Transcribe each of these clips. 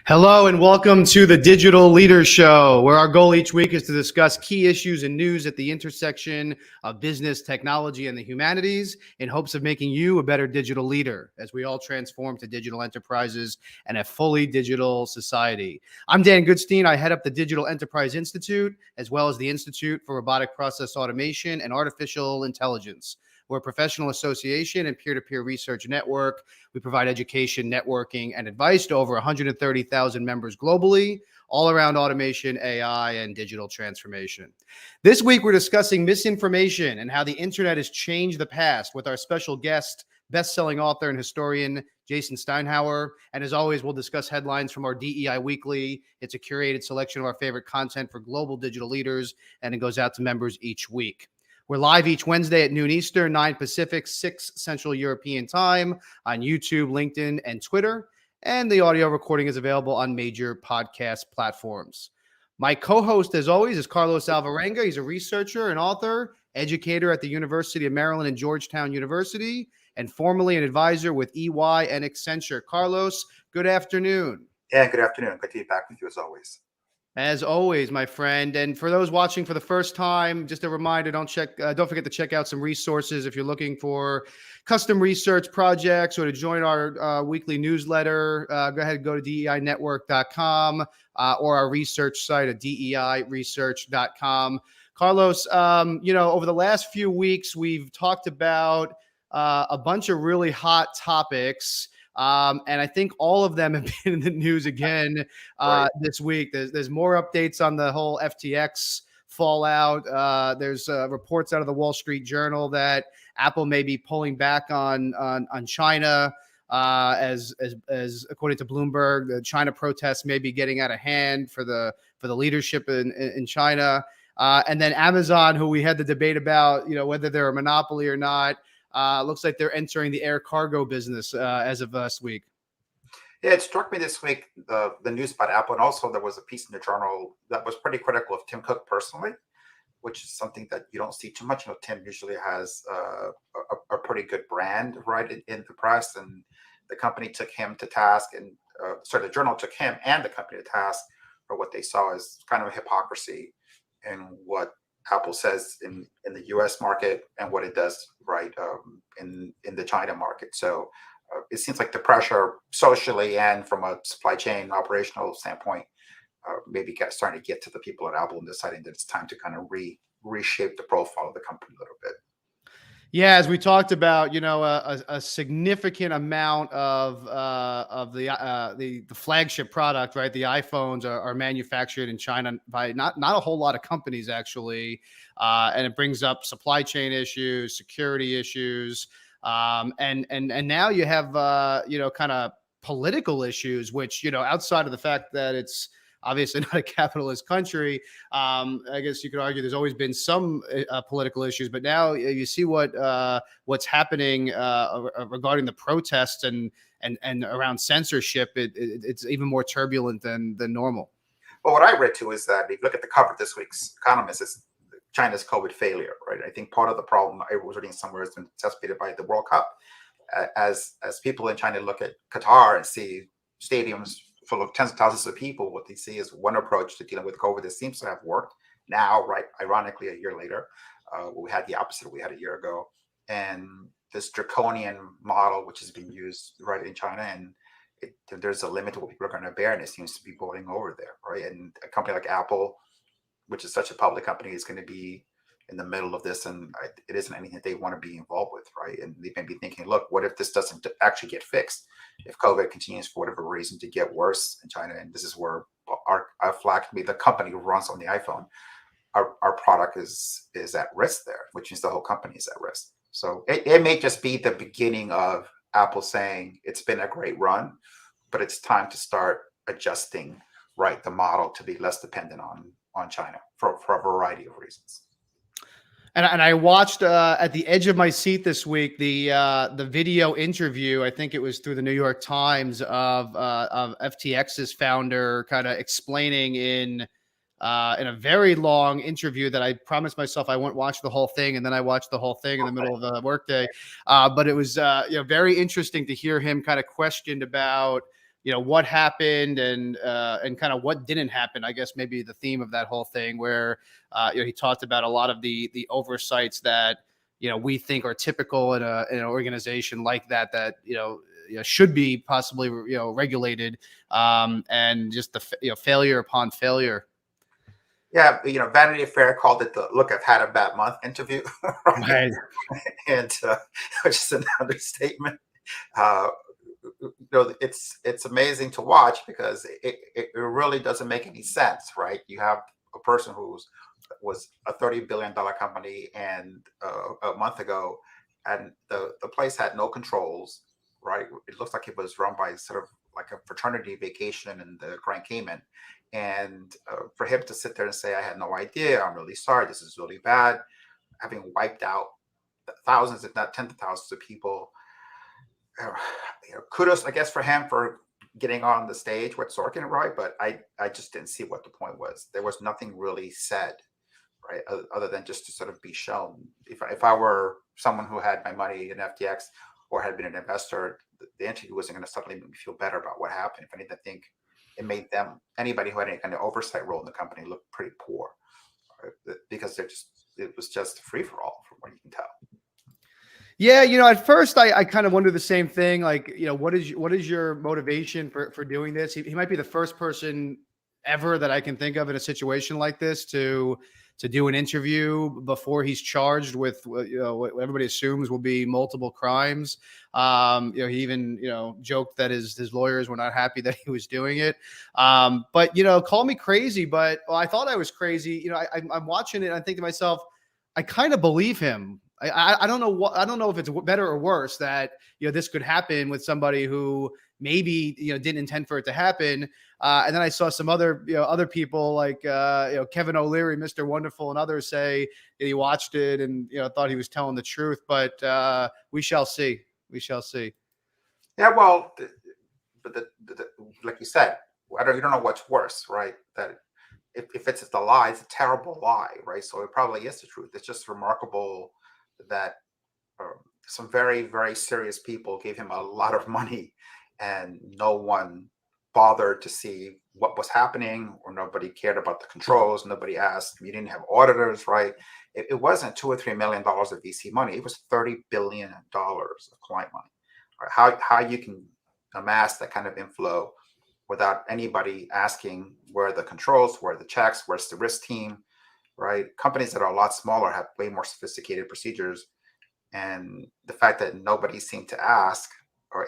Hello and welcome to the Digital Leaders Show, where our goal each week is to discuss key issues and news at the intersection of business, technology, and the humanities in hopes of making you a better digital leader as we all transform to digital enterprises and a fully digital society. I'm Dan Goodstein. I head up the Digital Enterprise Institute, as well as the Institute for Robotic Process Automation and Artificial Intelligence. We're a professional association and peer-to-peer research network. We provide education, networking, and advice to over 130,000 members globally, all around automation, AI, and digital transformation. This week, we're discussing misinformation and how the internet has changed the past with our special guest, best-selling author and historian, Jason Steinhauer. And as always, we'll discuss headlines from our DEI Weekly. It's a curated selection of our favorite content for global digital leaders, and it goes out to members each week. We're live each Wednesday at noon Eastern, 9 Pacific, 6 Central European Time on YouTube, LinkedIn, and Twitter. And the audio recording is available on major podcast platforms. My co-host, as always, is Carlos Alvarenga. He's a researcher and author, educator at the University of Maryland and Georgetown University, and formerly an advisor with EY and Accenture. Carlos, good afternoon. Yeah, good afternoon. Good to be back with you as always. As always, my friend. And for those watching for the first time, just a reminder, don't forget to check out some resources if you're looking for custom research projects or to join our weekly newsletter. Go ahead and go to DEInetwork.com or our research site at DEIresearch.com. Carlos, over the last few weeks, we've talked about a bunch of really hot topics. And I think all of them have been in the news again this week. There's more updates on the whole FTX fallout. There's reports out of the Wall Street Journal that Apple may be pulling back on China. As according to Bloomberg, the China protests may be getting out of hand for the leadership in China. And then Amazon, who we had the debate about, whether they're a monopoly or not. Looks like they're entering the air cargo business as of last week. Yeah, it struck me this week, the news about Apple. And also there was a piece in the journal that was pretty critical of Tim Cook personally, which is something that you don't see too much. Tim usually has a pretty good brand, right, in the press. And the company took him to task. And the journal took him and the company to task for what they saw as kind of a hypocrisy in what Apple says in the U.S. market and what it does right in the China market. So it seems like the pressure socially and from a supply chain operational standpoint maybe starting to get to the people at Apple and deciding that it's time to kind of reshape the profile of the company a little bit. Yeah, as we talked about, a significant amount of the flagship product, right? The iPhones are manufactured in China by not a whole lot of companies actually, and it brings up supply chain issues, security issues, and now you have kind of political issues, which outside of the fact that it's obviously not a capitalist country. I guess you could argue there's always been some political issues, but now you see what's happening regarding the protests and around censorship. It's even more turbulent than normal. Well, what I read too is that if you look at the cover this week's Economist, is China's COVID failure, right? I think part of the problem I was reading somewhere has been exacerbated by the World Cup. As people in China look at Qatar and see stadiums full of tens of thousands of people, what they see is one approach to dealing with COVID that seems to have worked now, right? Ironically, a year later, we had the opposite we had a year ago. And this draconian model, which has been used right in China, and there's a limit to what people are going to bear, and it seems to be boiling over there, right? And a company like Apple, which is such a public company, is going to be in the middle of this, and it isn't anything that they want to be involved with, right? And they may be thinking, look, what if this doesn't actually get fixed? If COVID continues for whatever reason to get worse in China, and this is where our flag can be the company who runs on the iPhone, our product is at risk there, which means the whole company is at risk. So it may just be the beginning of Apple saying it's been a great run, but it's time to start adjusting, right, the model to be less dependent on China for a variety of reasons. And I watched at the edge of my seat this week the video interview. I think it was through the New York Times of FTX's founder, kind of explaining in a very long interview that I promised myself I wouldn't watch the whole thing, and then I watched the whole thing in the middle of the workday. But it was very interesting to hear him kind of questioned about what happened and kind of what didn't happen. I guess maybe the theme of that whole thing, where he talked about a lot of the oversights that we think are typical in an organization like that should be possibly regulated, and just the failure upon failure. Yeah, Vanity Fair called it the "Look, I've had a bad month" interview, right? Right. And which is an understatement. Uh, it's amazing to watch because it really doesn't make any sense, right? You have a person was a $30 billion company, and a month ago, and the place had no controls, right? It looks like it was run by sort of like a fraternity vacation in the Grand Cayman, and for him to sit there and say, "I had no idea. I'm really sorry. This is really bad," having wiped out thousands, if not tens of thousands of people. uh, Kudos, I guess, for him for getting on the stage with Sorkin, right? But I just didn't see what the point was. There was nothing really said, right? Other than just to sort of be shown. If I were someone who had my money in FTX or had been an investor, the interview wasn't going to suddenly make me feel better about what happened. If anything, I think it made anybody who had any kind of oversight role in the company, look pretty poor, right? Because it was just free for all, from what you can tell. Yeah, at first I kind of wonder the same thing. Like, what is your motivation for doing this? He might be the first person ever that I can think of in a situation like this to do an interview before he's charged with what everybody assumes will be multiple crimes. He even joked that his lawyers were not happy that he was doing it. But call me crazy, but I thought I was crazy. I'm watching it and I think to myself, I kind of believe him. I don't know if it's better or worse that this could happen with somebody who maybe didn't intend for it to happen. And then I saw some other other people like Kevin O'Leary, Mr. Wonderful, and others say he watched it and thought he was telling the truth. But we shall see. We shall see. Yeah, well, but like you said, you don't know what's worse, right? That if it's the lie, it's a terrible lie, right? So it probably is the truth. It's just remarkable that some very, very serious people gave him a lot of money, and no one bothered to see what was happening, or nobody cared about the controls. Nobody asked. You didn't have auditors, right? It wasn't $2 or $3 million of VC money. It was $30 billion of client money. Right? How you can amass that kind of inflow without anybody asking where are the controls, where are the checks, where's the risk team, right? Companies that are a lot smaller have way more sophisticated procedures. And the fact that nobody seemed to ask,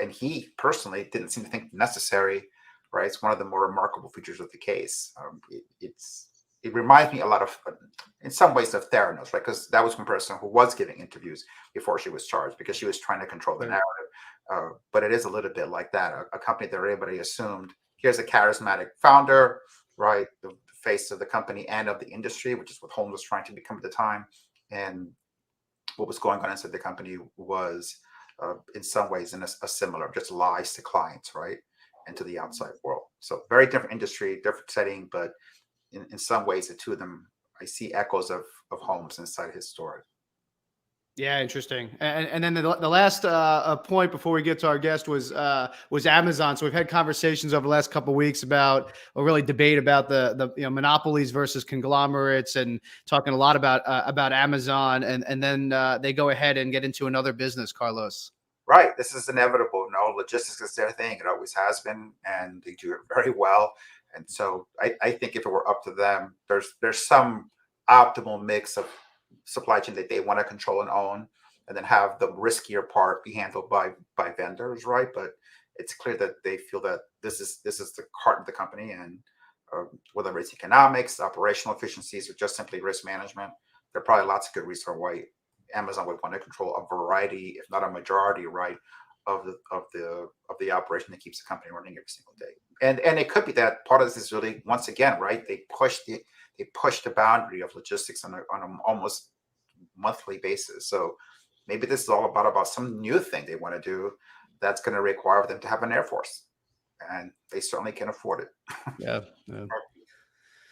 and he personally didn't seem to think necessary, right? It's one of the more remarkable features of the case. It reminds me a lot of, in some ways, of Theranos, right? Because that was one person who was giving interviews before she was charged because she was trying to control the narrative. But it is a little bit like that. A company that everybody assumed, here's a charismatic founder, right? The face of the company and of the industry, which is what Holmes was trying to become at the time. And what was going on inside the company was, in some ways, in a similar, just lies to clients, right? And to the outside world. So very different industry, different setting, but in some ways, the two of them, I see echoes of Holmes inside his story. Yeah, interesting. And then the last point before we get to our guest was Amazon. So we've had conversations over the last couple of weeks about a really debate about the monopolies versus conglomerates, and talking a lot about Amazon, and then they go ahead and get into another business, Carlos. Right. This is inevitable. No, logistics is their thing. It always has been, and they do it very well. And so I think if it were up to them, there's some optimal mix of supply chain that they want to control and own, and then have the riskier part be handled by vendors, right? But it's clear that they feel that this is the heart of the company, and whether it's economics, operational efficiencies, or just simply risk management, there are probably lots of good reasons why Amazon would want to control a variety, if not a majority, right, of the operation that keeps the company running every single day. And it could be that part of this is really, once again, right, they push the boundary of logistics on an almost monthly basis. So maybe this is all about some new thing they want to do that's going to require them to have an air force, and they certainly can afford it. Yeah. Yeah.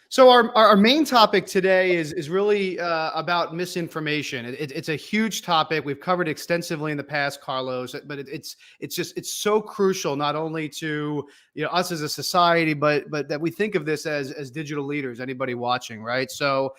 So our main topic today is really about misinformation. It's a huge topic. We've covered extensively in the past, Carlos, but it's so crucial not only to us as a society, but that we think of this as digital leaders. Anybody watching, right? So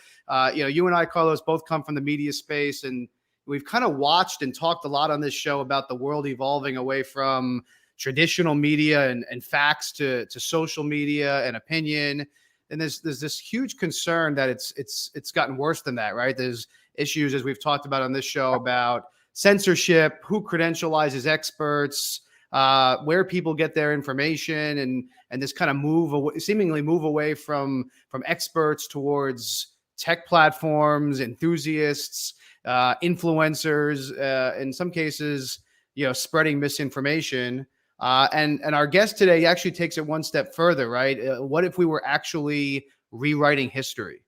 you and I, Carlos, both come from the media space, and we've kind of watched and talked a lot on this show about the world evolving away from traditional media and facts to social media and opinion. And there's this huge concern that it's gotten worse than that, right? There's issues, as we've talked about on this show, about censorship, who credentializes experts, where people get their information, and this kind of seemingly move away from experts towards tech platforms, enthusiasts, influencers, in some cases, spreading misinformation. And our guest today actually takes it one step further, right? What if we were actually rewriting history?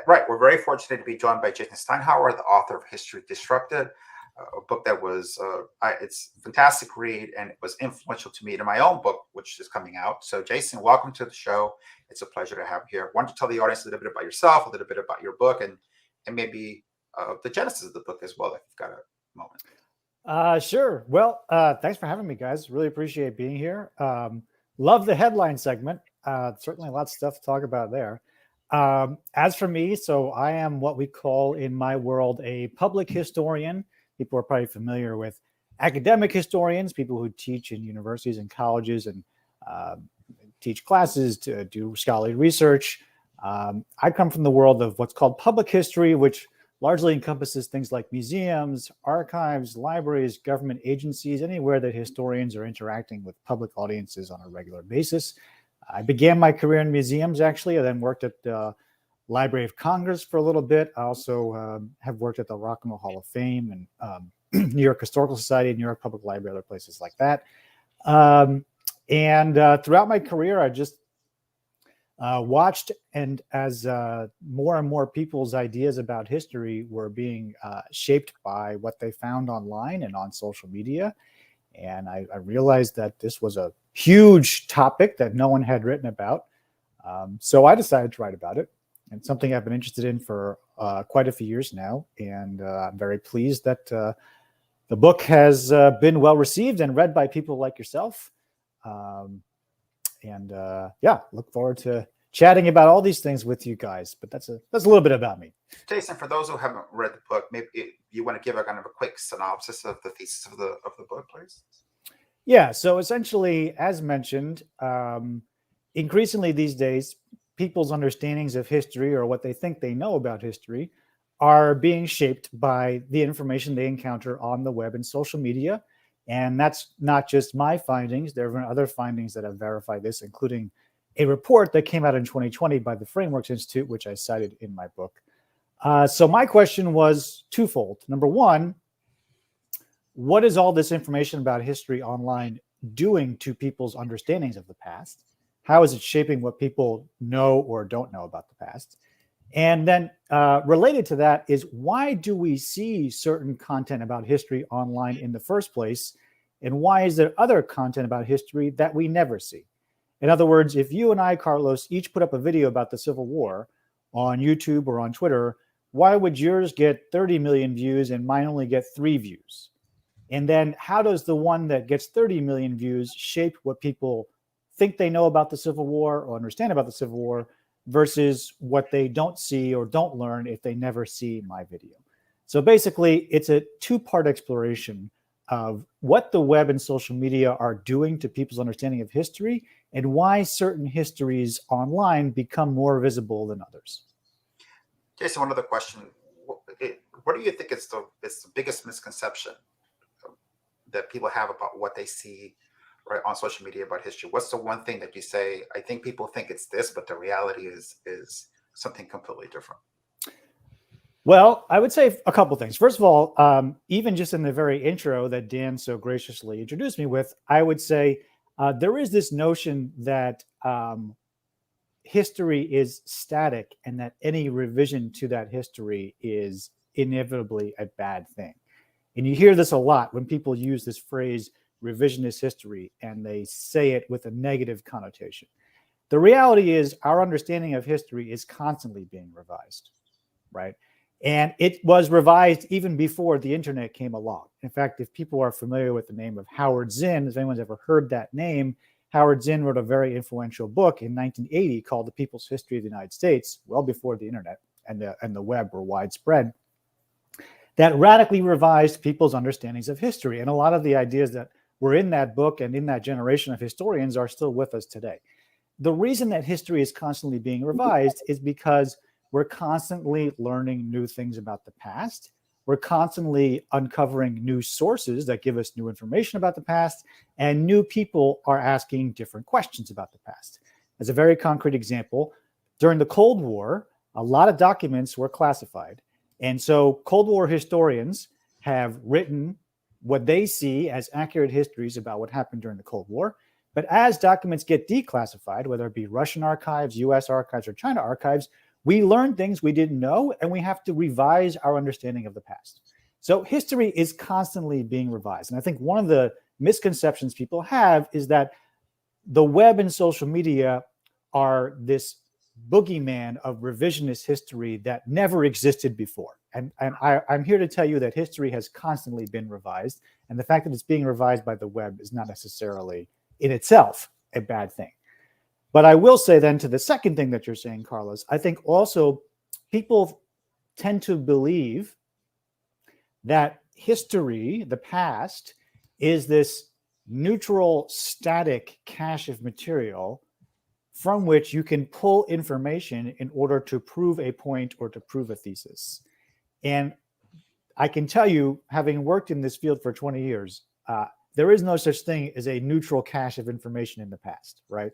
Right. We're very fortunate to be joined by Jason Steinhauer, the author of History Disrupted, a book that was, it's a fantastic read, and it was influential to me in my own book, which is coming out. So Jason, welcome to the show. It's a pleasure to have you here. Why don't you tell the audience a little bit about yourself, a little bit about your book, and maybe the genesis of the book as well, if you've got a moment. Sure. Well, thanks for having me, guys. Really appreciate being here. Love the headline segment. Certainly a lot of stuff to talk about there. As for me, so I am what we call in my world a public historian. People are probably familiar with academic historians, people who teach in universities and colleges and teach classes to do scholarly research. I come from the world of what's called public history, which largely encompasses things like museums, archives, libraries, government agencies, anywhere that historians are interacting with public audiences on a regular basis. I began my career in museums, actually. I then worked at the Library of Congress for a little bit. I also have worked at the Rock and Roll Hall of Fame and New York Historical Society, New York Public Library, other places like that. Throughout my career, I just watched, and as more and more people's ideas about history were being shaped by what they found online and on social media. And I realized that this was a huge topic that no one had written about. So I decided to write about it. And it's something I've been interested in for quite a few years now. And I'm very pleased that the book has been well received and read by people like yourself. Look forward to chatting about all these things with you guys. But that's a little bit about me. Jason, for those who haven't read the book, maybe you want to give a kind of a quick synopsis of the thesis of the book, please. Yeah. So essentially, as mentioned, increasingly these days, people's understandings of history, or what they think they know about history, are being shaped by the information they encounter on the web and social media. And that's not just my findings. There have been other findings that have verified this, including a report that came out in 2020 by the Frameworks Institute, which I cited in my book. So my question was twofold. Number one, what is all this information about history online doing to people's understandings of the past? How is it shaping what people know or don't know about the past? And then related to that is, why do we see certain content about history online in the first place? And why is there other content about history that we never see? In other words, if you and I, Carlos, each put up a video about the Civil War on YouTube or on Twitter, why would yours get 30 million views and mine only get 3 views? And then how does the one that gets 30 million views shape what people think they know about the Civil War or understand about the Civil War versus what they don't see or don't learn if they never see my video? So basically, it's a two-part exploration of what the web and social media are doing to people's understanding of history and why certain histories online become more visible than others. Jason, one other question. What do you think is the biggest misconception that people have about what they see right on social media about history? What's the one thing that you say, I think people think it's this, but the reality is something completely different? Well, I would say a couple things. First of all, even just in the very intro that Dan so graciously introduced me with, I would say there is this notion that history is static and that any revision to that history is inevitably a bad thing. And you hear this a lot when people use this phrase revisionist history, and they say it with a negative connotation. The reality is our understanding of history is constantly being revised, right? And it was revised even before the internet came along. In fact, if people are familiar with the name of Howard Zinn, if anyone's ever heard that name, Howard Zinn wrote a very influential book in 1980 called The People's History of the United States, well before the internet and the web were widespread, that radically revised people's understandings of history. And a lot of the ideas that were in that book and in that generation of historians are still with us today. The reason that history is constantly being revised is because we're constantly learning new things about the past. We're constantly uncovering new sources that give us new information about the past, and new people are asking different questions about the past. As a very concrete example, during the Cold War, a lot of documents were classified. And so Cold War historians have written what they see as accurate histories about what happened during the Cold War. But as documents get declassified, whether it be Russian archives, US archives, or China archives, we learn things we didn't know, and we have to revise our understanding of the past. So history is constantly being revised. And I think one of the misconceptions people have is that the web and social media are this boogeyman of revisionist history that never existed before. And I'm here to tell you that history has constantly been revised. And the fact that it's being revised by the web is not necessarily in itself a bad thing. But I will say then to the second thing that you're saying, Carlos, I think also people tend to believe that history, the past, is this neutral, static cache of material from which you can pull information in order to prove a point or to prove a thesis. And I can tell you, having worked in this field for 20 years, there is no such thing as a neutral cache of information in the past, right?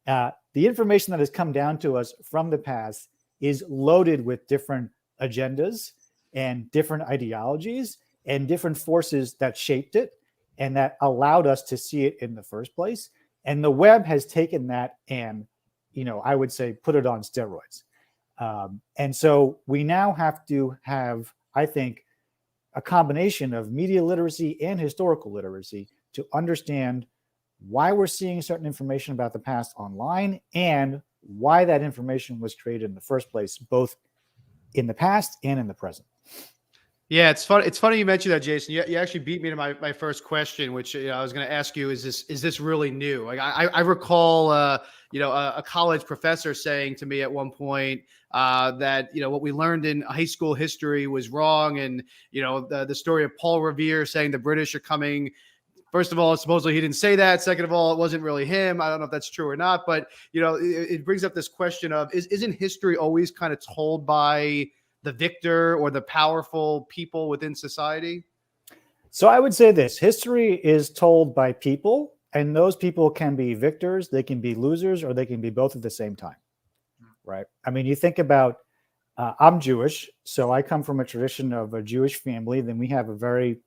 The information that has come down to us from the past is loaded with different agendas and different ideologies and different forces that shaped it and that allowed us to see it in the first place. And the web has taken that and, I would say, put it on steroids. And so we now have to have, I think, a combination of media literacy and historical literacy to understand why we're seeing certain information about the past online and why that information was created in the first place, both in the past and in the present. Yeah, it's funny. It's funny you mentioned that, Jason. You actually beat me to my first question, which I was going to ask you: is this really new? Like I recall, a college professor saying to me at one point that what we learned in high school history was wrong, and the story of Paul Revere saying the British are coming. First of all, supposedly he didn't say that. Second of all, it wasn't really him. I don't know if that's true or not, but it brings up this question of isn't history always kind of told by the victor or the powerful people within society? So I would say this: history is told by people, and those people can be victors, they can be losers, or they can be both at the same time, right? I mean, you think about, I'm Jewish, so I come from a tradition of a Jewish family. Then we have a very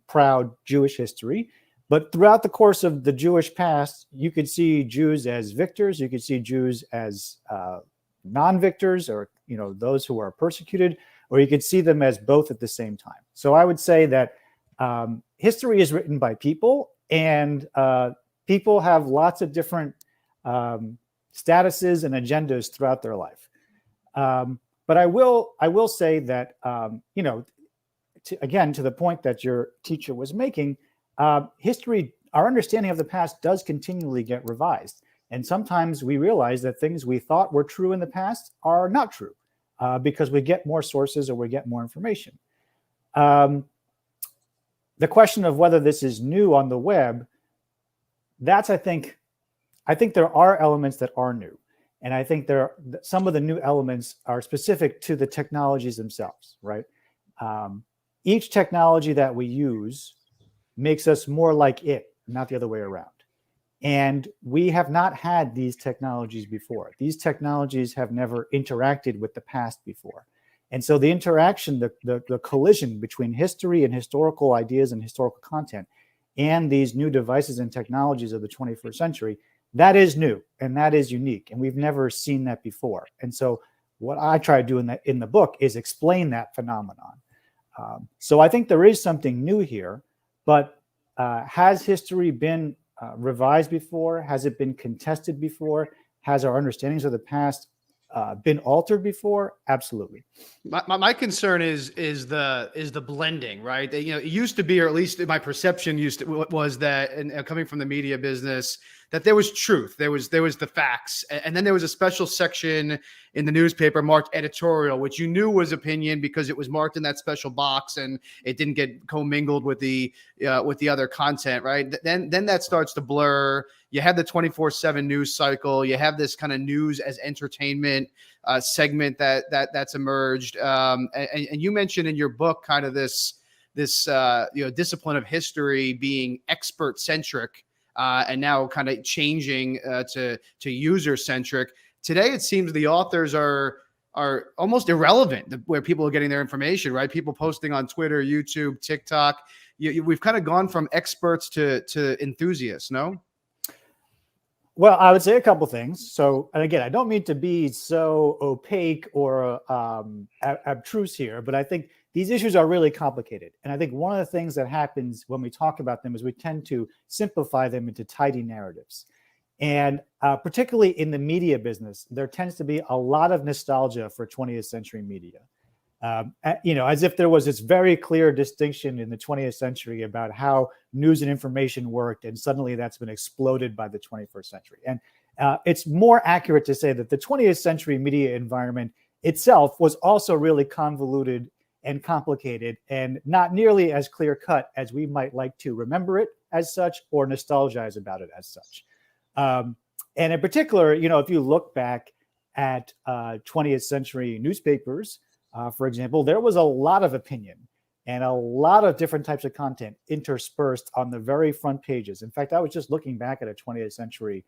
proud Jewish history. But throughout the course of the Jewish past, you could see Jews as victors, you could see Jews as non-victors, or those who are persecuted, or you could see them as both at the same time. So I would say that history is written by people, and people have lots of different statuses and agendas throughout their life. But I will say that again, to the point that your teacher was making, history, our understanding of the past does continually get revised. And sometimes we realize that things we thought were true in the past are not true because we get more sources or we get more information. The question of whether this is new on the web, that's, I think there are elements that are new. And I think some of the new elements are specific to the technologies themselves, right? Each technology that we use makes us more like it, not the other way around. And we have not had these technologies before. These technologies have never interacted with the past before. And so the interaction, the collision between history and historical ideas and historical content and these new devices and technologies of the 21st century, that is new and that is unique. And we've never seen that before. And so what I try to do in the book is explain that phenomenon. So I think there is something new here, but has history been revised before? Has it been contested before? Has our understandings of the past been altered before? Absolutely. My concern is the blending, right? You know, it used to be, or at least my perception was that, and coming from the media business, that there was truth, there was the facts, and then there was a special section in the newspaper marked editorial, which you knew was opinion because it was marked in that special box and it didn't get commingled with the other content, right? Then that starts to blur. You have the 24/7 news cycle. You have this kind of news as entertainment segment that's emerged. And you mentioned in your book kind of this discipline of history being expert centric, and now kind of changing to user centric. Today, it seems the authors are almost irrelevant where people are getting their information, right? People posting on Twitter, YouTube, TikTok. We've kind of gone from experts to enthusiasts, no? Well, I would say a couple things. So, and again, I don't mean to be so opaque or abstruse here, but I think these issues are really complicated. And I think one of the things that happens when we talk about them is we tend to simplify them into tidy narratives. And particularly in the media business, there tends to be a lot of nostalgia for 20th century media. As if there was this very clear distinction in the 20th century about how news and information worked, and suddenly that's been exploded by the 21st century. And it's more accurate to say that the 20th century media environment itself was also really convoluted and complicated and not nearly as clear-cut as we might like to remember it as such or nostalgize about it as such. And in particular, if you look back at 20th century newspapers, for example, there was a lot of opinion and a lot of different types of content interspersed on the very front pages. In fact, I was just looking back at a 20th century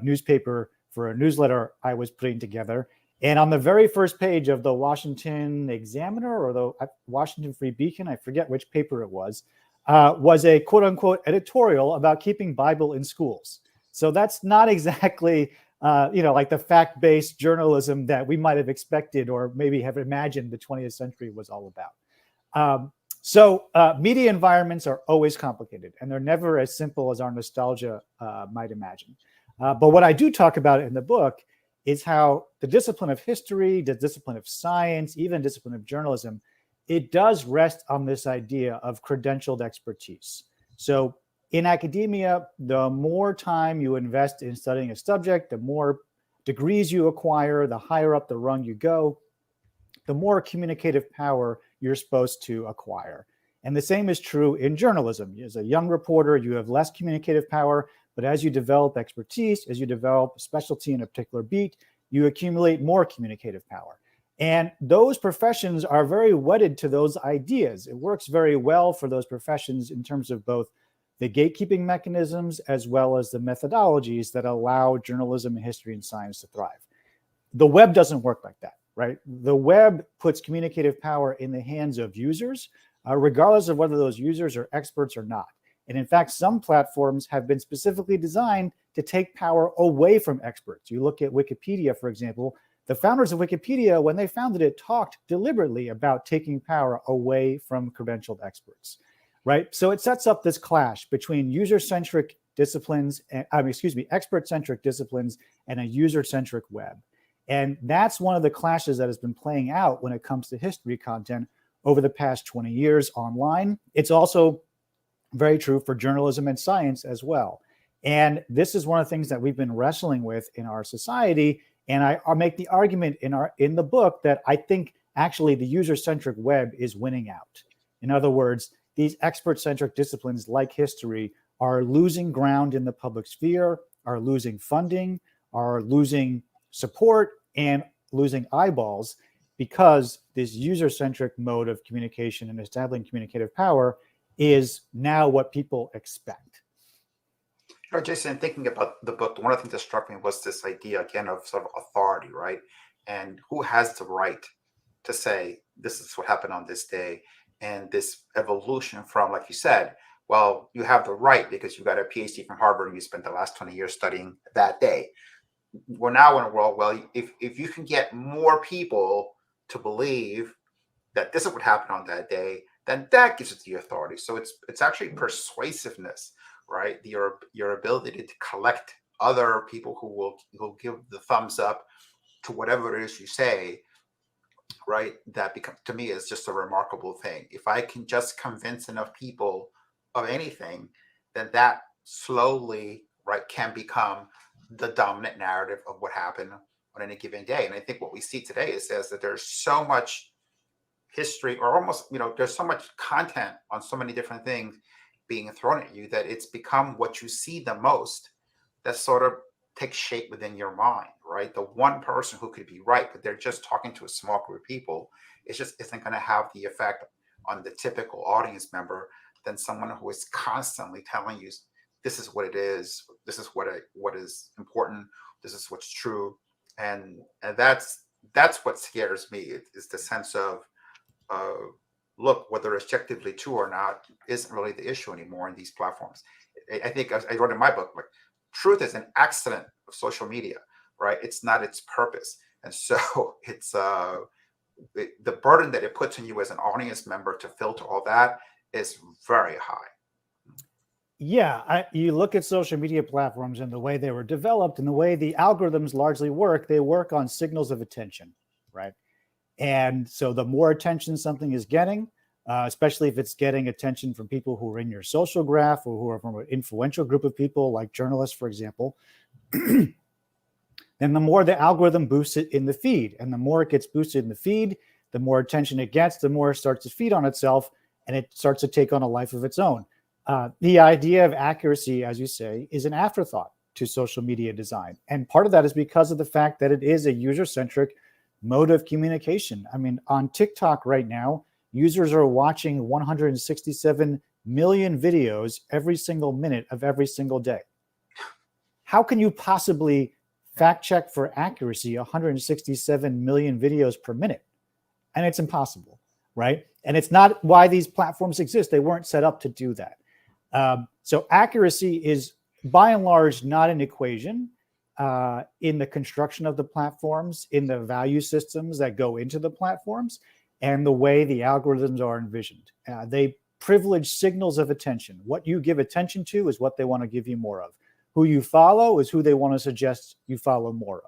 newspaper for a newsletter I was putting together. And on the very first page of the Washington Examiner or the Washington Free Beacon, I forget which paper it was a quote unquote editorial about keeping Bible in schools. So that's not exactly like the fact-based journalism that we might have expected or maybe have imagined the 20th century was all about. So media environments are always complicated, and they're never as simple as our nostalgia might imagine. But what I do talk about in the book is how the discipline of history, the discipline of science, even discipline of journalism, it does rest on this idea of credentialed expertise. So in academia, the more time you invest in studying a subject, the more degrees you acquire, the higher up the rung you go, the more communicative power you're supposed to acquire. And the same is true in journalism. As a young reporter, you have less communicative power, but as you develop expertise, as you develop a specialty in a particular beat, you accumulate more communicative power. And those professions are very wedded to those ideas. It works very well for those professions in terms of both the gatekeeping mechanisms as well as the methodologies that allow journalism and history and science to thrive. The web doesn't work like that, right? The web puts communicative power in the hands of users, regardless of whether those users are experts or not. And in fact, some platforms have been specifically designed to take power away from experts. You look at Wikipedia, for example. The founders of Wikipedia, when they founded it, talked deliberately about taking power away from credentialed experts, right? So it sets up this clash between user-centric disciplines, expert-centric disciplines and a user-centric web. And that's one of the clashes that has been playing out when it comes to history content over the past 20 years online. It's also very true for journalism and science as well. And this is one of the things that we've been wrestling with in our society. And I'll make the argument in the book that I think actually the user-centric web is winning out. In other words, these expert-centric disciplines like history are losing ground in the public sphere, are losing funding, are losing support, and losing eyeballs because this user-centric mode of communication and establishing communicative power is now what people expect. Jason, thinking about the book, one of the things that struck me was this idea again of sort of authority, right? And who has the right to say this is what happened on this day, and this evolution from, like you said, well, you have the right because you got a PhD from Harvard and you spent the last 20 years studying that day. We're now in a world, well, if you can get more people to believe that this is what happened on that day, then that gives it the authority. So it's actually persuasiveness, right? Your ability to collect other people who will give the thumbs up to whatever it is you say, right? That becomes, to me, is just a remarkable thing. If I can just convince enough people of anything, then that slowly, right, can become the dominant narrative of what happened on any given day. And I think what we see today is that there's so much history, or almost, there's so much content on so many different things being thrown at you, that it's become what you see the most that sort of takes shape within your mind, right? The one person who could be right, but they're just talking to a small group of people, it just isn't going to have the effect on the typical audience member than someone who is constantly telling you, this is what it is, this is what is important, this is what's true. And that's what scares me, is the sense of look, whether it's objectively true or not isn't really the issue anymore in these platforms. I think I wrote in my book, like, truth is an accident of social media, right? It's not its purpose. And so it's the burden that it puts on you as an audience member to filter all that is very high. Yeah, you look at social media platforms and the way they were developed and the way the algorithms largely work, they work on signals of attention, right? And so the more attention something is getting, especially if it's getting attention from people who are in your social graph or who are from an influential group of people, like journalists, for example, then the more the algorithm boosts it in the feed. And the more it gets boosted in the feed, the more attention it gets, the more it starts to feed on itself, and it starts to take on a life of its own. The idea of accuracy, as you say, is an afterthought to social media design. And part of that is because of the fact that it is a user-centric mode of communication. I mean, on TikTok right now, users are watching 167 million videos every single minute of every single day. How can you possibly fact check for accuracy 167 million videos per minute? And it's impossible, right? And it's not why these platforms exist. They weren't set up to do that. So accuracy is, by and large, not an equation in the construction of the platforms, in the value systems that go into the platforms, and the way the algorithms are envisioned. They privilege signals of attention. What you give attention to is what they want to give you more of. Who you follow is who they want to suggest you follow more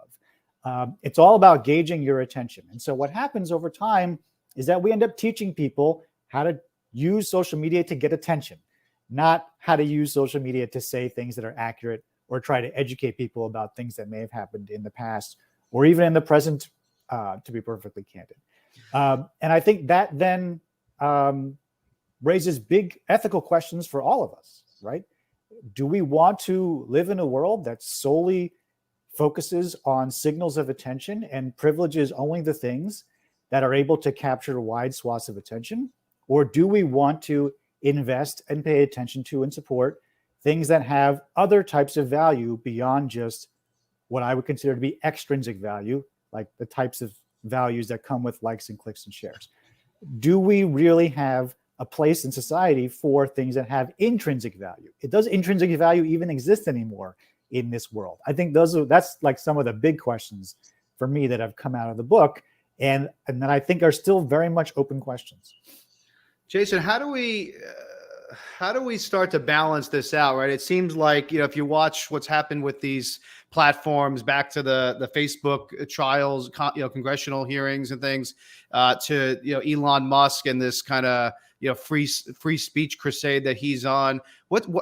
of. It's all about gauging your attention. And so what happens over time is that we end up teaching people how to use social media to get attention, not how to use social media to say things that are accurate or try to educate people about things that may have happened in the past or even in the present, to be perfectly candid. And I think that then raises big ethical questions for all of us, right? Do we want to live in a world that solely focuses on signals of attention and privileges only the things that are able to capture wide swaths of attention? Or do we want to invest and pay attention to and support things that have other types of value beyond just what I would consider to be extrinsic value, like the types of values that come with likes and clicks and shares? Do we really have a place in society for things that have intrinsic value? Does intrinsic value even exist anymore in this world? I think that's like some of the big questions for me that have come out of the book, and that I think are still very much open questions. Jason, how do we start to balance this out, right? It seems like, if you watch what's happened with these platforms, back to the Facebook trials, congressional hearings and things, to Elon Musk and this kind of free speech crusade that he's on.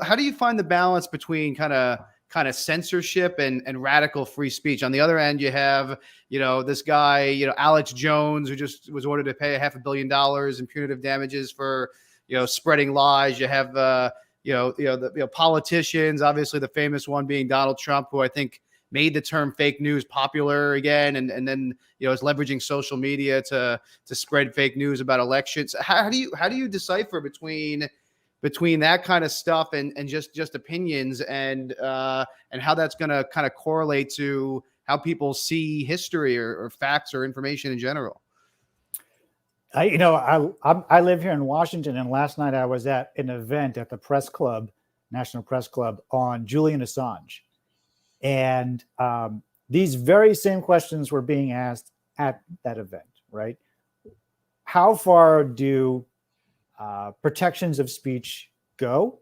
How do you find the balance between kind of censorship and radical free speech? On the other end, you have this guy, Alex Jones, who just was ordered to pay $500 million in punitive damages for spreading lies. You have the politicians, obviously the famous one being Donald Trump, who I think made the term fake news popular again, and then is leveraging social media to spread fake news about elections. How do you decipher between that kind of stuff and just opinions and how that's going to kind of correlate to how people see history or facts or information in general? I live here in Washington, and last night I was at an event at the Press Club, National Press Club, on Julian Assange. And these very same questions were being asked at that event, right? How far do protections of speech go?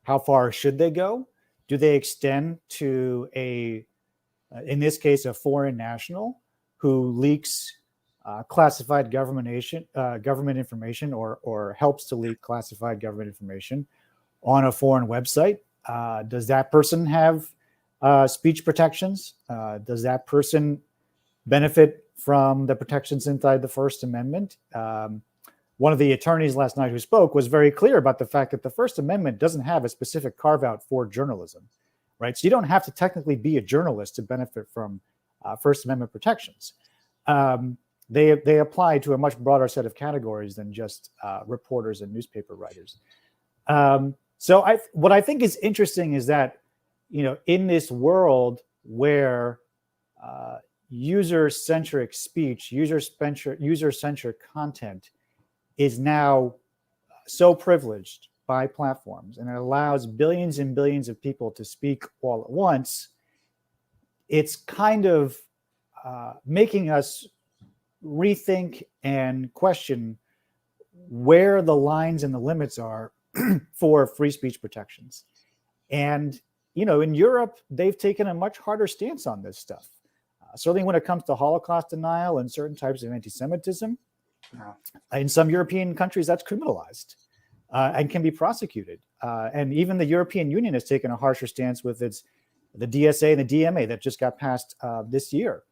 How far should they go? Do they extend to in this case, a foreign national who leaks classified government information or helps to leak classified government information on a foreign website? Does that person have speech protections? Does that person benefit from the protections inside the First Amendment? One of the attorneys last night who spoke was very clear about the fact that the First Amendment doesn't have a specific carve out for journalism, right? So you don't have to technically be a journalist to benefit from First Amendment protections. They apply to a much broader set of categories than just reporters and newspaper writers. So what I think is interesting is that, in this world where user-centric speech, user-centric content is now so privileged by platforms, and it allows billions and billions of people to speak all at once, it's kind of making us rethink and question where the lines and the limits are for free speech protections. And, in Europe, they've taken a much harder stance on this stuff. Certainly when it comes to Holocaust denial and certain types of anti-Semitism, in some European countries, that's criminalized and can be prosecuted. And even the European Union has taken a harsher stance with the DSA and the DMA that just got passed this year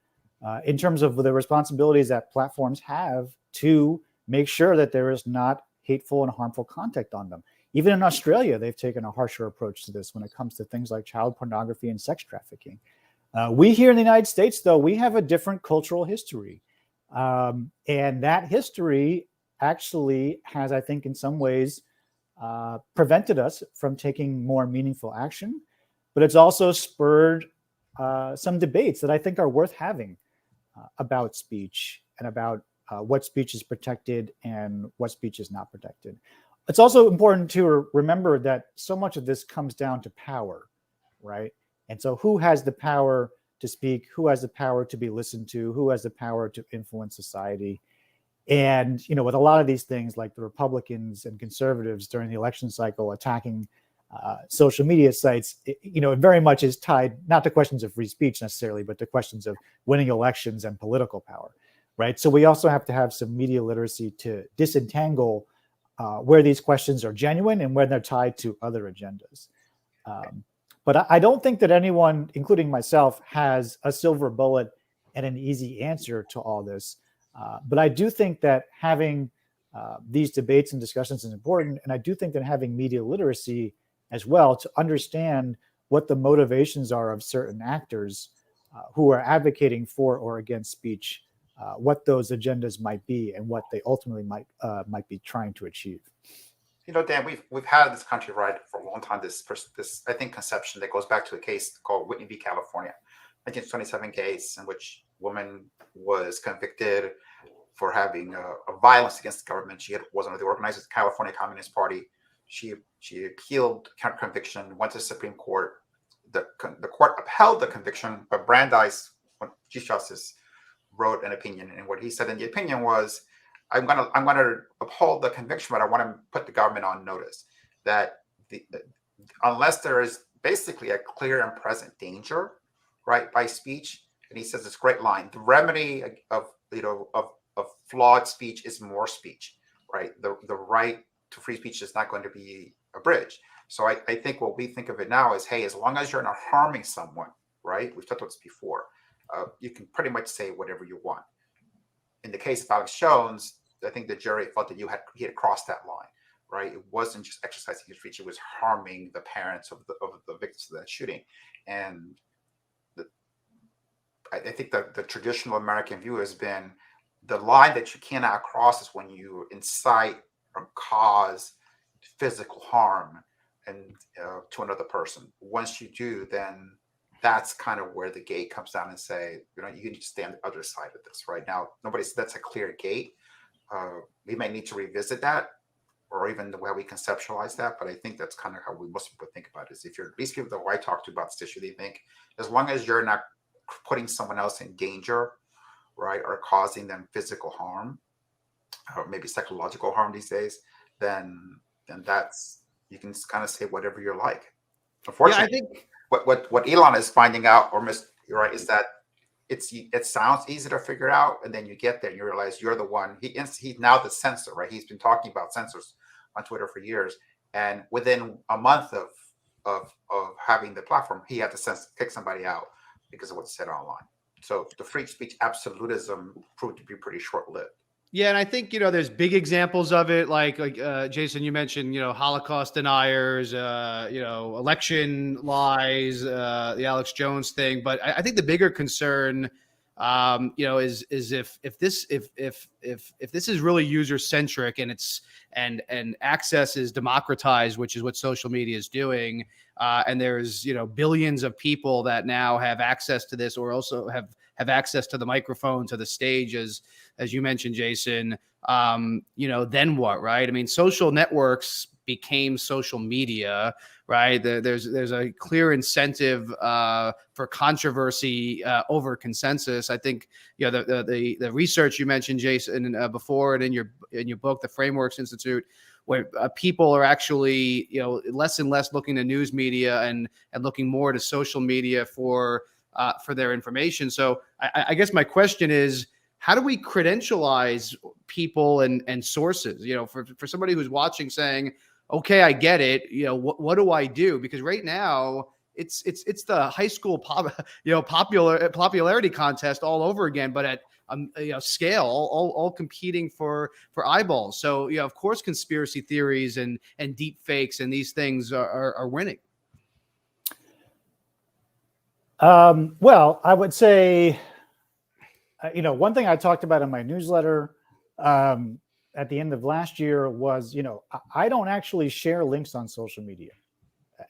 in terms of the responsibilities that platforms have to make sure that there is not hateful and harmful content on them. Even in Australia, they've taken a harsher approach to this when it comes to things like child pornography and sex trafficking. We here in the United States, though, we have a different cultural history. And that history actually has, I think, in some ways, prevented us from taking more meaningful action. But it's also spurred some debates that I think are worth having about speech and about what speech is protected and what speech is not protected. It's also important to remember that so much of this comes down to power, right? And so who has the power to speak? Who has the power to be listened to? Who has the power to influence society? And, with a lot of these things, like the Republicans and conservatives during the election cycle attacking social media sites, it very much is tied not to questions of free speech necessarily, but to questions of winning elections and political power, right? So we also have to have some media literacy to disentangle where these questions are genuine and when they're tied to other agendas. But I don't think that anyone, including myself, has a silver bullet and an easy answer to all this. But I do think that having these debates and discussions is important. And I do think that having media literacy as well to understand what the motivations are of certain actors who are advocating for or against speech, what those agendas might be and what they ultimately might be trying to achieve. Dan, we've had in this country, right, for a long time, this I think conception that goes back to a case called Whitney v. California, 1927 case in which a woman was convicted for having a violence against the government. She was one of the organizers of the California Communist Party. She appealed conviction, went to the Supreme Court. The court upheld the conviction, but Brandeis, Chief Justice, wrote an opinion, and what he said in the opinion was, I'm gonna uphold the conviction, but I want to put the government on notice that unless there is basically a clear and present danger, right, by speech, and he says this great line: the remedy of flawed speech is more speech, right? The right to free speech is not going to be abridged. So I think what we think of it now is, hey, as long as you're not harming someone, right? We've talked about this before. You can pretty much say whatever you want. In the case of Alex Jones, I think the jury felt that he had crossed that line, right? It wasn't just exercising his speech; it was harming the parents of the victims of that shooting. And I think the traditional American view has been the line that you cannot cross is when you incite or cause physical harm and to another person. Once you do, then that's kind of where the gate comes down and say, you need to stay on the other side of this. Right now, nobody said that's a clear gate. We may need to revisit that, or even the way we conceptualize that. But I think that's kind of how most people think about it. Is if you're, at least people that I talk to about this issue, they think as long as you're not putting someone else in danger, right, or causing them physical harm, or maybe psychological harm these days, then that's, you can kind of say whatever you like. Unfortunately, what Elon is finding out, you're right, is that it sounds easy to figure out, and then you get there and you realize you're the one. He's now the censor, right? He's been talking about censors on Twitter for years, and within a month of having the platform, he had to kick somebody out because of what's said online. So the free speech absolutism proved to be pretty short-lived. Yeah, and I think, there's big examples of it, like Jason, you mentioned, Holocaust deniers, election lies, the Alex Jones thing. But I think the bigger concern, is if this is really user centric and access is democratized, which is what social media is doing, and there's billions of people that now have access to this, or also have access to the microphone, to the stage, as you mentioned, Jason, then what, right? I mean, social networks became social media, right? There's a clear incentive for controversy over consensus. I think the research you mentioned, Jason, before, and in your book, the Frameworks Institute, where people are actually less and less looking to news media and looking more to social media for their information. So I guess my question is, how do we credentialize people and sources? For somebody who's watching, saying, "Okay, I get it. What do I do?" Because right now it's the high school popularity contest all over again, but at scale, all competing for eyeballs. So of course, conspiracy theories and deep fakes and these things are winning. Well, I would say, one thing I talked about in my newsletter at the end of last year was, I don't actually share links on social media.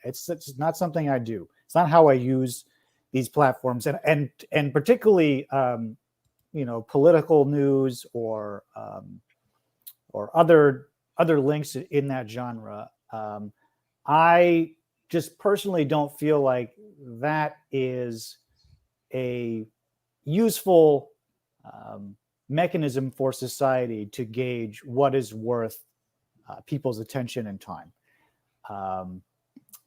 It's not something I do. It's not how I use these platforms, and particularly, political news or other links in that genre. I just personally don't feel like that is a useful mechanism for society to gauge what is worth people's attention and time.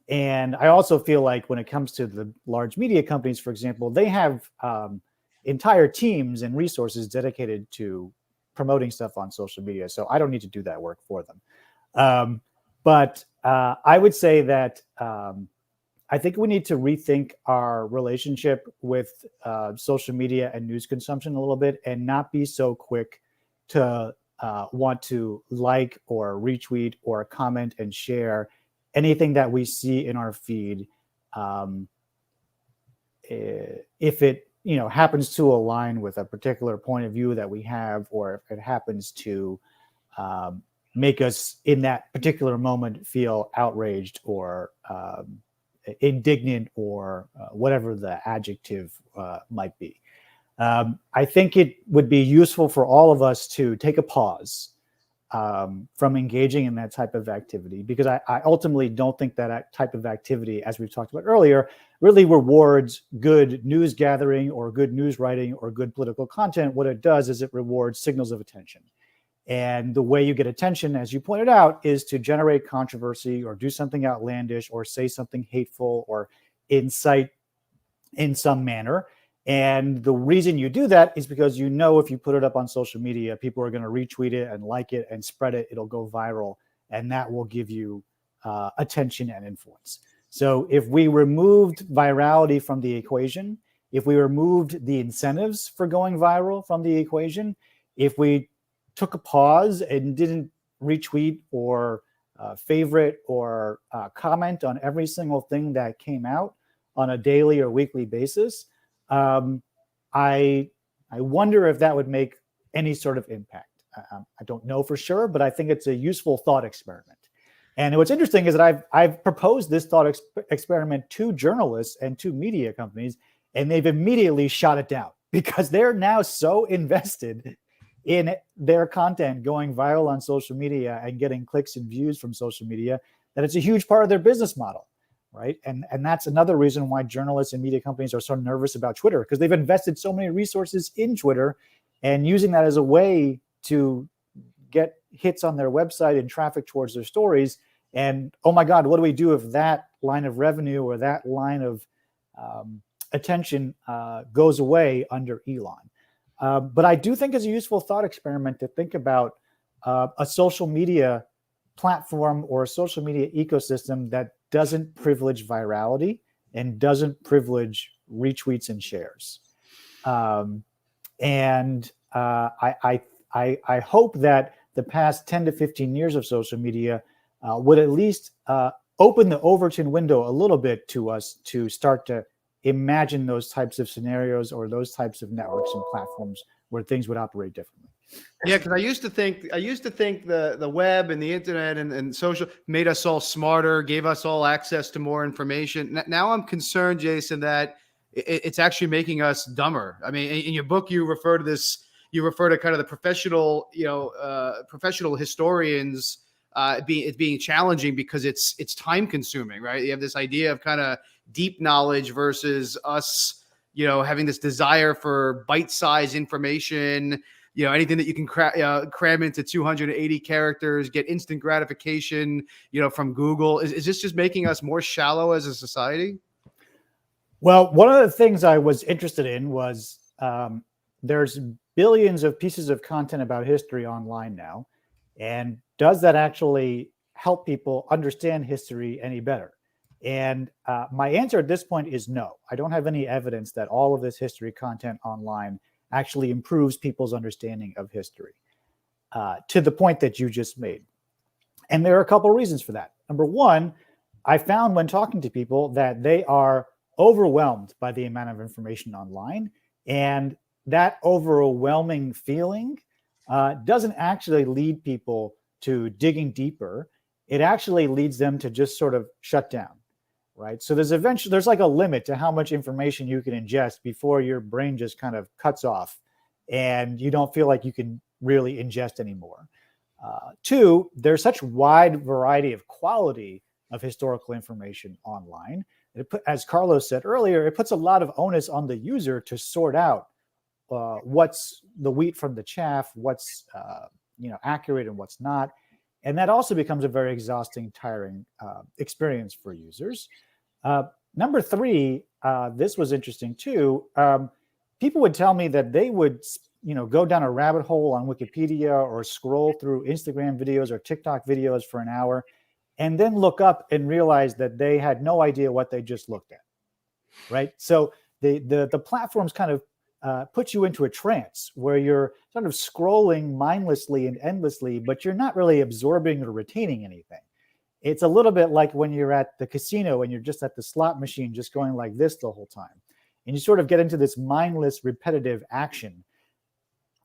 And I also feel like when it comes to the large media companies, for example, they have entire teams and resources dedicated to promoting stuff on social media. So I don't need to do that work for them. But I would say that I think we need to rethink our relationship with social media and news consumption a little bit, and not be so quick to want to like or retweet or comment and share anything that we see in our feed, if it happens to align with a particular point of view that we have, or if it happens to make us in that particular moment feel outraged or indignant, or whatever the adjective might be. I think it would be useful for all of us to take a pause from engaging in that type of activity, because I ultimately don't think that type of activity, as we've talked about earlier, really rewards good news gathering or good news writing or good political content. What it does is it rewards signals of attention. And the way you get attention, as you pointed out, is to generate controversy or do something outlandish or say something hateful or incite in some manner. And the reason you do that is because if you put it up on social media, people are going to retweet it and like it and spread it. It'll go viral, and that will give you attention and influence. So if we removed virality from the equation, if we removed the incentives for going viral from the equation, if we took a pause and didn't retweet or favorite or comment on every single thing that came out on a daily or weekly basis, I wonder if that would make any sort of impact. I don't know for sure, but I think it's a useful thought experiment. And what's interesting is that I've proposed this thought experiment to journalists and to media companies, and they've immediately shot it down because they're now so invested in their content going viral on social media and getting clicks and views from social media that it's a huge part of their business model, right? And that's another reason why journalists and media companies are so nervous about Twitter, because they've invested so many resources in Twitter and using that as a way to get hits on their website and traffic towards their stories. And oh my God, what do we do if that line of revenue or that line of attention goes away under Elon? But I do think it's a useful thought experiment to think about a social media platform or a social media ecosystem that doesn't privilege virality and doesn't privilege retweets and shares. I hope that the past 10 to 15 years of social media would at least open the Overton window a little bit to us to start to imagine those types of scenarios or those types of networks and platforms where things would operate differently. Yeah, because I used to think the web and the internet and social made us all smarter, gave us all access to more information. Now I'm concerned, Jason, that it's actually making us dumber. I mean, in your book, you refer to this. You refer to kind of the professional, professional historians being challenging because it's time consuming, right? You have this idea of kind of deep knowledge versus us, having this desire for bite-sized information. Anything that you can cram into 280 characters, get instant gratification, from Google. Is this just making us more shallow as a society? Well, one of the things I was interested in was there's billions of pieces of content about history online now. And does that actually help people understand history any better? And my answer at this point is no. I don't have any evidence that all of this history content online actually improves people's understanding of history to the point that you just made. And there are a couple of reasons for that. Number one, I found when talking to people that they are overwhelmed by the amount of information online. And that overwhelming feeling doesn't actually lead people to digging deeper. It actually leads them to just sort of shut down. Right. So there's like a limit to how much information you can ingest before your brain just kind of cuts off and you don't feel like you can really ingest anymore. Two, there's such wide variety of quality of historical information online. As Carlos said earlier, it puts a lot of onus on the user to sort out what's the wheat from the chaff, what's accurate and what's not. And that also becomes a very exhausting, tiring experience for users. Number three, this was interesting too. People would tell me that they would, go down a rabbit hole on Wikipedia or scroll through Instagram videos or TikTok videos for an hour, and then look up and realize that they had no idea what they just looked at. Right. So the platforms kind of put you into a trance where you're sort of scrolling mindlessly and endlessly, but you're not really absorbing or retaining anything. It's a little bit like when you're at the casino and you're just at the slot machine, just going like this the whole time. And you sort of get into this mindless, repetitive action,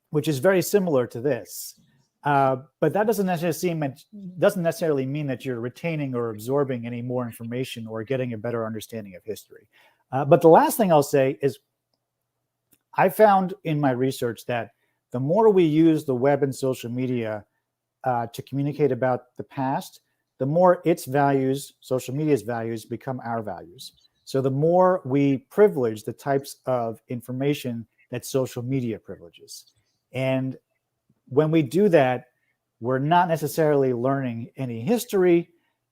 which is very similar to this. But that doesn't necessarily mean that you're retaining or absorbing any more information or getting a better understanding of history. But the last thing I'll say is I found in my research that the more we use the web and social media to communicate about the past, the more its values, social media's values, become our values. So the more we privilege the types of information that social media privileges. And when we do that, we're not necessarily learning any history.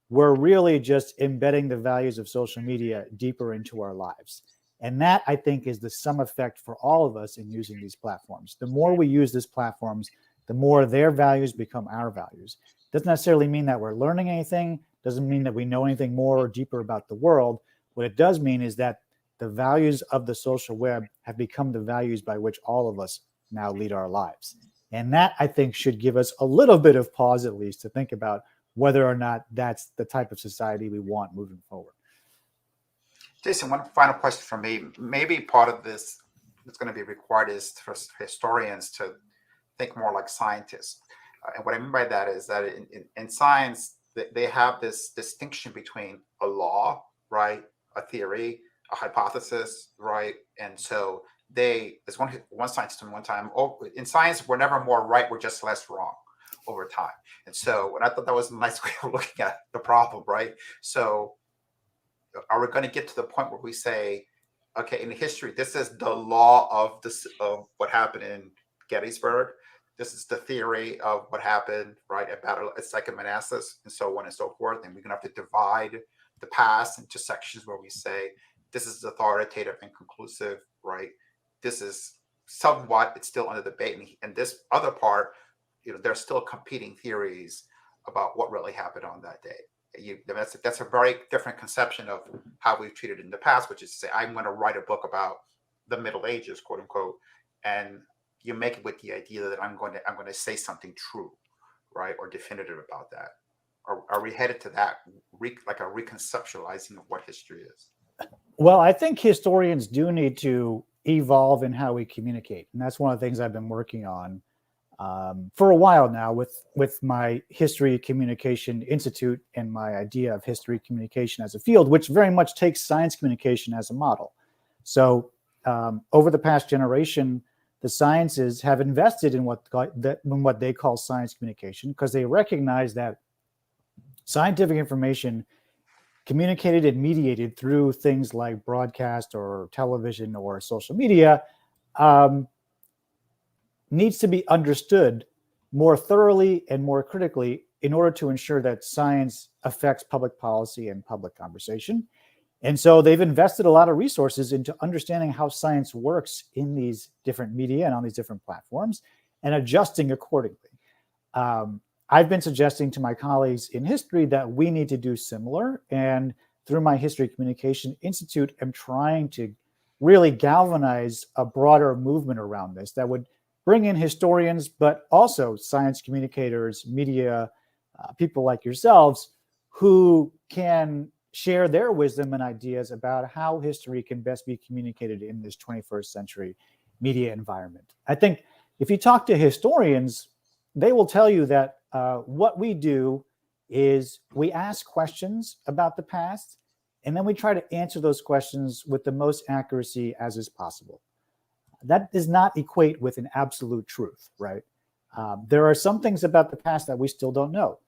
We're really just embedding the values of social media deeper into our lives. And that, I think, is the sum effect for all of us in using these platforms. The more we use these platforms, the more their values become our values. Doesn't necessarily mean that we're learning anything, doesn't mean that we know anything more or deeper about the world. What it does mean is that the values of the social web have become the values by which all of us now lead our lives. And that, I think, should give us a little bit of pause, at least, to think about whether or not that's the type of society we want moving forward. Jason, one final question from me. Maybe part of this that's going to be required is for historians to think more like scientists. And what I mean by that is that in science, they have this distinction between a law, right, a theory, a hypothesis, right? And so there's one scientist one time, in science, we're never more right, we're just less wrong over time. And so, and I thought that was a nice way of looking at the problem, right? So are we going to get to the point where we say, okay, in history, this is the law of what happened in Gettysburg. this is the theory of what happened, right, at Battle at Second Manassas, and so on and so forth. And we're going to have to divide the past into sections where we say, this is authoritative and conclusive, right? This is somewhat, it's still under debate. And this other part, there's still competing theories about what really happened on that day. That's a very different conception of how we've treated it in the past, which is to say, I'm going to write a book about the Middle Ages, quote unquote, and you make it with the idea that I'm going to say something true, right, or definitive about that. Are we headed to that, like a reconceptualizing of what history is? Well, I think historians do need to evolve in how we communicate, and that's one of the things I've been working on for a while now with my History Communication Institute and my idea of history communication as a field, which very much takes science communication as a model. So over the past generation, the sciences have invested in what they call science communication, because they recognize that scientific information communicated and mediated through things like broadcast or television or social media needs to be understood more thoroughly and more critically in order to ensure that science affects public policy and public conversation. And so they've invested a lot of resources into understanding how science works in these different media and on these different platforms and adjusting accordingly. I've been suggesting to my colleagues in history that we need to do similar. And through my History Communication Institute, I'm trying to really galvanize a broader movement around this that would bring in historians, but also science communicators, media, people like yourselves, who can share their wisdom and ideas about how history can best be communicated in this 21st century media environment. I think if you talk to historians, they will tell you that what we do is we ask questions about the past, and then we try to answer those questions with the most accuracy as is possible. That does not equate with an absolute truth, right? There are some things about the past that we still don't know.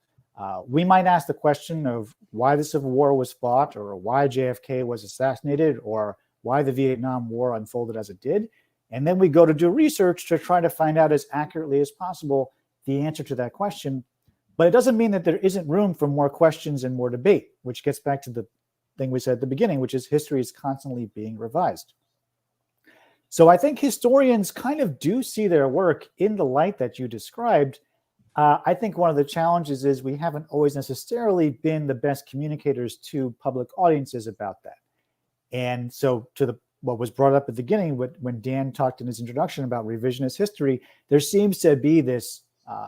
We might ask the question of why the Civil War was fought, or why JFK was assassinated, or why the Vietnam War unfolded as it did. And then we go to do research to try to find out as accurately as possible the answer to that question. But it doesn't mean that there isn't room for more questions and more debate, which gets back to the thing we said at the beginning, which is history is constantly being revised. So I think historians kind of do see their work in the light that you described. I think one of the challenges is we haven't always necessarily been the best communicators to public audiences about that. And so to what was brought up at the beginning, when Dan talked in his introduction about revisionist history, there seems to be this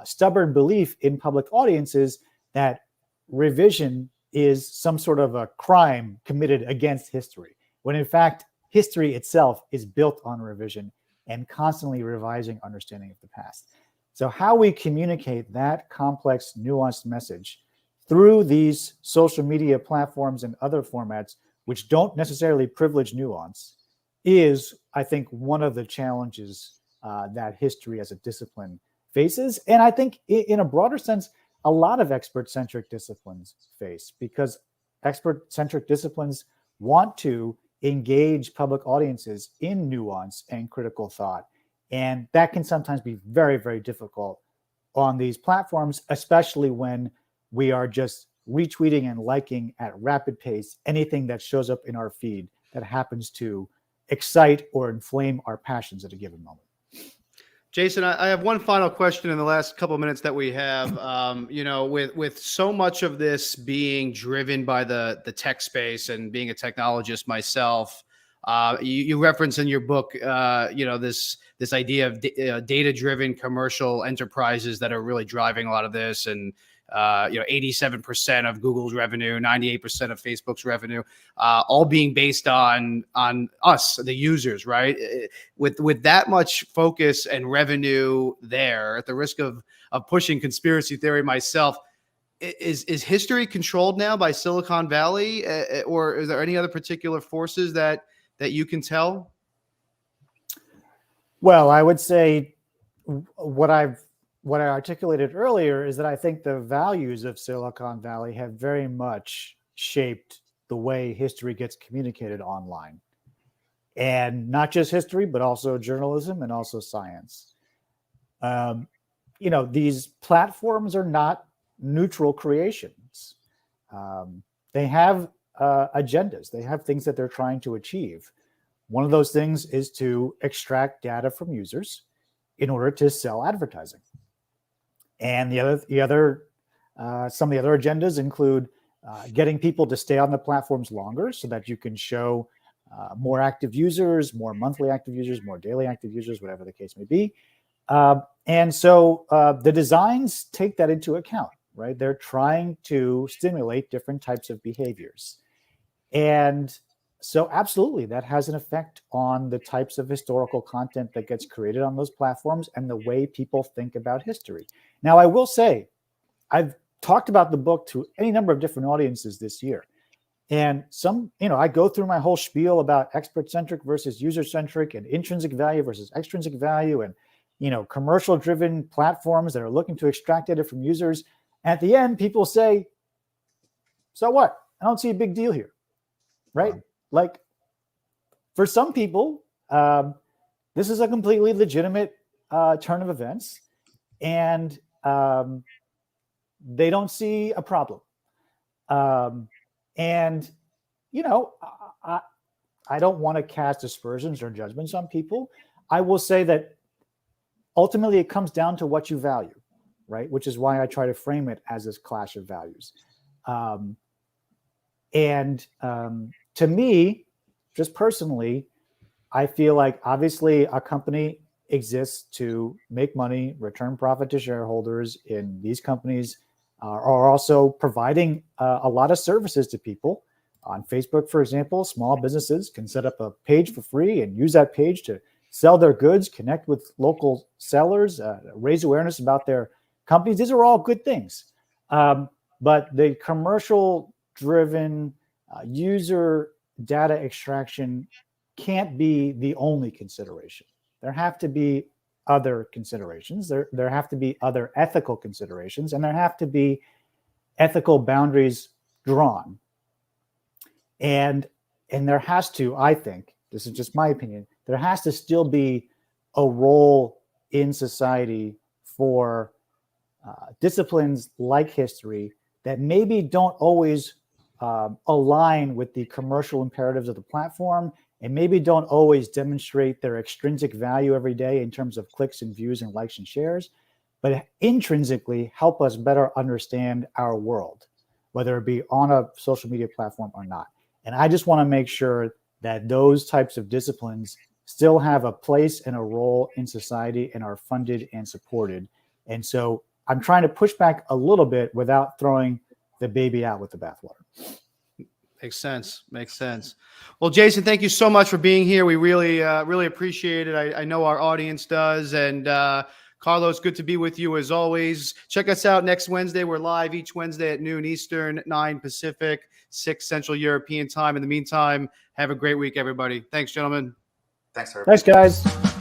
stubborn belief in public audiences that revision is some sort of a crime committed against history, when in fact, history itself is built on revision and constantly revising understanding of the past. So how we communicate that complex, nuanced message through these social media platforms and other formats, which don't necessarily privilege nuance, is, I think, one of the challenges that history as a discipline faces. And I think in a broader sense, a lot of expert-centric disciplines face, because expert-centric disciplines want to engage public audiences in nuance and critical thought. And that can sometimes be very, very difficult on these platforms, especially when we are just retweeting and liking at rapid pace anything that shows up in our feed that happens to excite or inflame our passions at a given moment. Jason, I have one final question in the last couple of minutes that we have. With so much of this being driven by the tech space, and being a technologist myself, you reference in your book, this idea of data-driven commercial enterprises that are really driving a lot of this, and 87% of Google's revenue, 98% of Facebook's revenue, all being based on us, the users, right? With that much focus and revenue there, at the risk of pushing conspiracy theory myself, is history controlled now by Silicon Valley, or is there any other particular forces that you can tell? Well, I would say what I articulated earlier is that I think the values of Silicon Valley have very much shaped the way history gets communicated online. And not just history, but also journalism and also science. these platforms are not neutral creations. They have agendas. They have things that they're trying to achieve. One of those things is to extract data from users in order to sell advertising. And some of the other agendas include getting people to stay on the platforms longer so that you can show more active users, more monthly active users, more daily active users, whatever the case may be. And so the designs take that into account, right? They're trying to stimulate different types of behaviors. And so absolutely, that has an effect on the types of historical content that gets created on those platforms and the way people think about history. Now, I will say, I've talked about the book to any number of different audiences this year. And I go through my whole spiel about expert-centric versus user-centric and intrinsic value versus extrinsic value and, commercial-driven platforms that are looking to extract data from users. At the end, people say, so what? I don't see a big deal here, right? Like, for some people, this is a completely legitimate turn of events, and they don't see a problem. And I don't want to cast aspersions or judgments on people. I will say that ultimately it comes down to what you value, right? Which is why I try to frame it as this clash of values. To me, just personally, I feel like obviously a company exists to make money, return profit to shareholders. In these companies are also providing a lot of services to people. On Facebook, for example, small businesses can set up a page for free and use that page to sell their goods, connect with local sellers, raise awareness about their companies. These are all good things. But the commercial-driven user data extraction can't be the only consideration. There have to be other considerations. There have to be other ethical considerations, and there have to be ethical boundaries drawn. And there has to, I think, this is just my opinion, there has to still be a role in society for disciplines like history that maybe don't always align with the commercial imperatives of the platform, and maybe don't always demonstrate their extrinsic value every day in terms of clicks and views and likes and shares, but intrinsically help us better understand our world, whether it be on a social media platform or not. And I just want to make sure that those types of disciplines still have a place and a role in society and are funded and supported. And so I'm trying to push back a little bit without throwing the baby out with the bathwater. Makes sense. Makes sense. Well, Jason, thank you so much for being here. We really appreciate it. I know our audience does. And Carlos, good to be with you as always. Check us out next Wednesday. We're live each Wednesday at noon Eastern, 9 Pacific, 6 Central European time. In the meantime, have a great week, everybody. Thanks, gentlemen. Thanks, everybody. Thanks, guys.